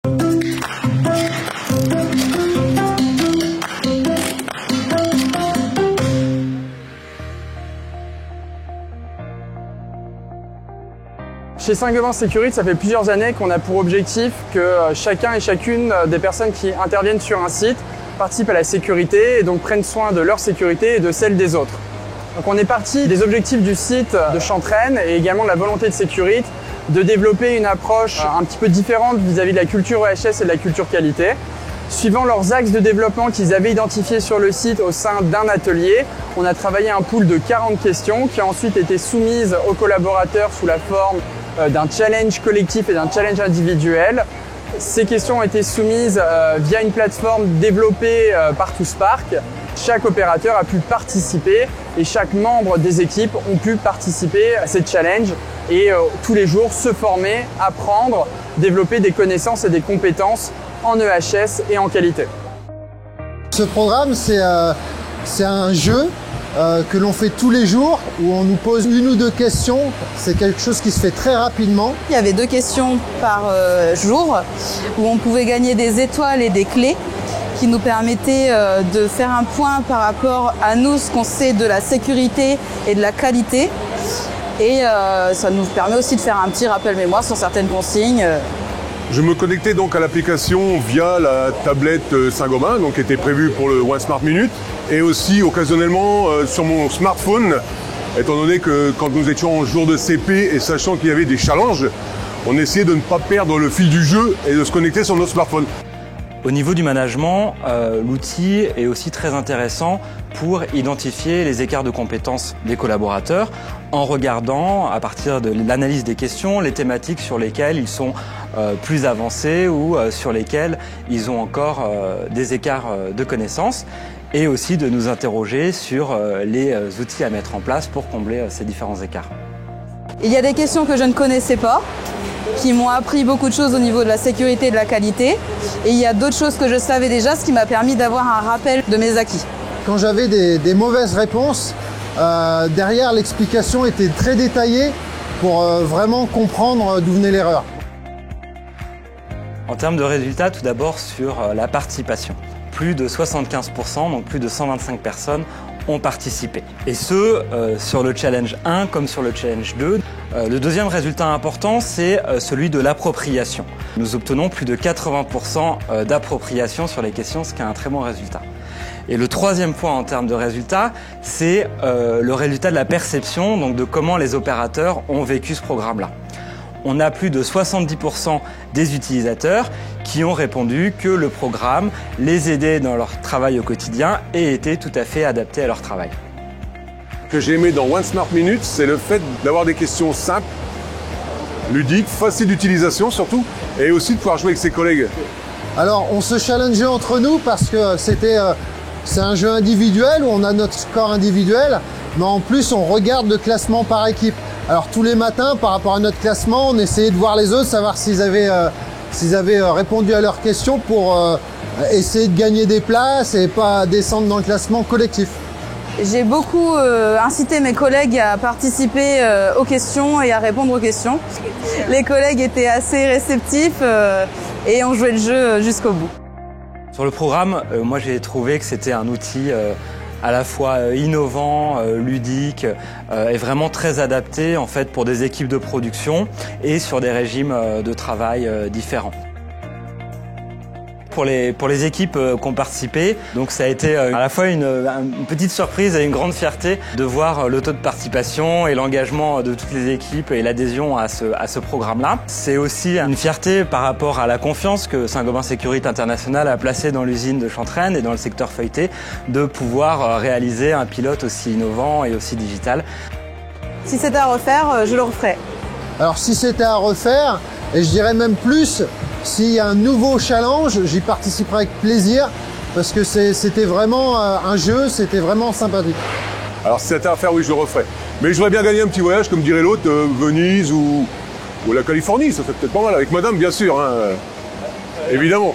Chez Saint-Gobain Sécurité, ça fait plusieurs années qu'on a pour objectif que chacun et chacune des personnes qui interviennent sur un site participent à la sécurité et donc prennent soin de leur sécurité et de celle des autres. Donc on est parti des objectifs du site de Chantraine et également de la volonté de sécurité de développer une approche un petit peu différente vis-à-vis de la culture EHS et de la culture qualité. Suivant leurs axes de développement qu'ils avaient identifiés sur le site au sein d'un atelier, on a travaillé un pool de 40 questions qui a ensuite été soumises aux collaborateurs sous la forme d'un challenge collectif et d'un challenge individuel. Ces questions ont été soumises via une plateforme développée par ToSpark. Chaque opérateur a pu participer et chaque membre des équipes ont pu participer à ces challenges et tous les jours se former, apprendre, développer des connaissances et des compétences en EHS et en qualité. Ce programme, c'est un jeu que l'on fait tous les jours où on nous pose une ou deux questions. C'est quelque chose qui se fait très rapidement. Il y avait 2 questions par jour où on pouvait gagner des étoiles et des clés qui nous permettaient de faire un point par rapport à nous, ce qu'on sait de la sécurité et de la qualité. Et ça nous permet aussi de faire un petit rappel mémoire sur certaines consignes. Je me connectais donc à l'application via la tablette Saint-Gobain, donc qui était prévue pour le One Smart Minute, et aussi occasionnellement sur mon smartphone, étant donné que quand nous étions en jour de CP et sachant qu'il y avait des challenges, on essayait de ne pas perdre le fil du jeu et de se connecter sur notre smartphone. Au niveau du management, l'outil est aussi très intéressant pour identifier les écarts de compétences des collaborateurs en regardant, à partir de l'analyse des questions, les thématiques sur lesquelles ils sont plus avancés ou sur lesquelles ils ont encore des écarts de connaissances, et aussi de nous interroger sur les outils à mettre en place pour combler ces différents écarts. Il y a des questions que je ne connaissais pas, qui m'ont appris beaucoup de choses au niveau de la sécurité et de la qualité. Et il y a d'autres choses que je savais déjà, ce qui m'a permis d'avoir un rappel de mes acquis. Quand j'avais des mauvaises réponses, derrière l'explication était très détaillée pour vraiment comprendre d'où venait l'erreur. En termes de résultats, tout d'abord sur la participation. Plus de 75%, donc plus de 125 personnes, ont participé. Et ce, sur le challenge 1 comme sur le challenge 2. Le deuxième résultat important, c'est celui de l'appropriation. Nous obtenons plus de 80% d'appropriation sur les questions, ce qui est un très bon résultat. Et le troisième point en termes de résultats, c'est le résultat de la perception, donc de comment les opérateurs ont vécu ce programme-là. On a plus de 70% des utilisateurs qui ont répondu que le programme les aidait dans leur travail au quotidien et était tout à fait adapté à leur travail. Ce que j'ai aimé dans One Smart Minute, c'est le fait d'avoir des questions simples, ludiques, faciles d'utilisation surtout, et aussi de pouvoir jouer avec ses collègues. Alors on se challengeait entre nous parce que c'est un jeu individuel où on a notre score individuel, mais en plus on regarde le classement par équipe. Alors tous les matins, par rapport à notre classement, on essayait de voir les autres, savoir s'ils avaient répondu à leurs questions pour essayer de gagner des places et pas descendre dans le classement collectif. J'ai beaucoup incité mes collègues à participer aux questions et à répondre aux questions. Les collègues étaient assez réceptifs et ont joué le jeu jusqu'au bout. Sur le programme, moi j'ai trouvé que c'était un outil à la fois innovant, ludique et vraiment très adapté en fait pour des équipes de production et sur des régimes de travail différents. Pour les équipes qui ont participé, donc ça a été à la fois une petite surprise et une grande fierté de voir le taux de participation et l'engagement de toutes les équipes et l'adhésion à ce programme-là. C'est aussi une fierté par rapport à la confiance que Saint-Gobain Sécurité International a placée dans l'usine de Chantraine et dans le secteur feuilleté de pouvoir réaliser un pilote aussi innovant et aussi digital. Si c'était à refaire, je le referais. Alors si c'était à refaire, et je dirais même plus, s'il y a un nouveau challenge, j'y participerai avec plaisir parce que c'était vraiment un jeu, c'était vraiment sympathique. Alors si c'était à faire, oui, je le referais. Mais je voudrais bien gagner un petit voyage, comme dirait l'autre, Venise ou la Californie, ça fait peut-être pas mal, avec madame bien sûr, hein, évidemment.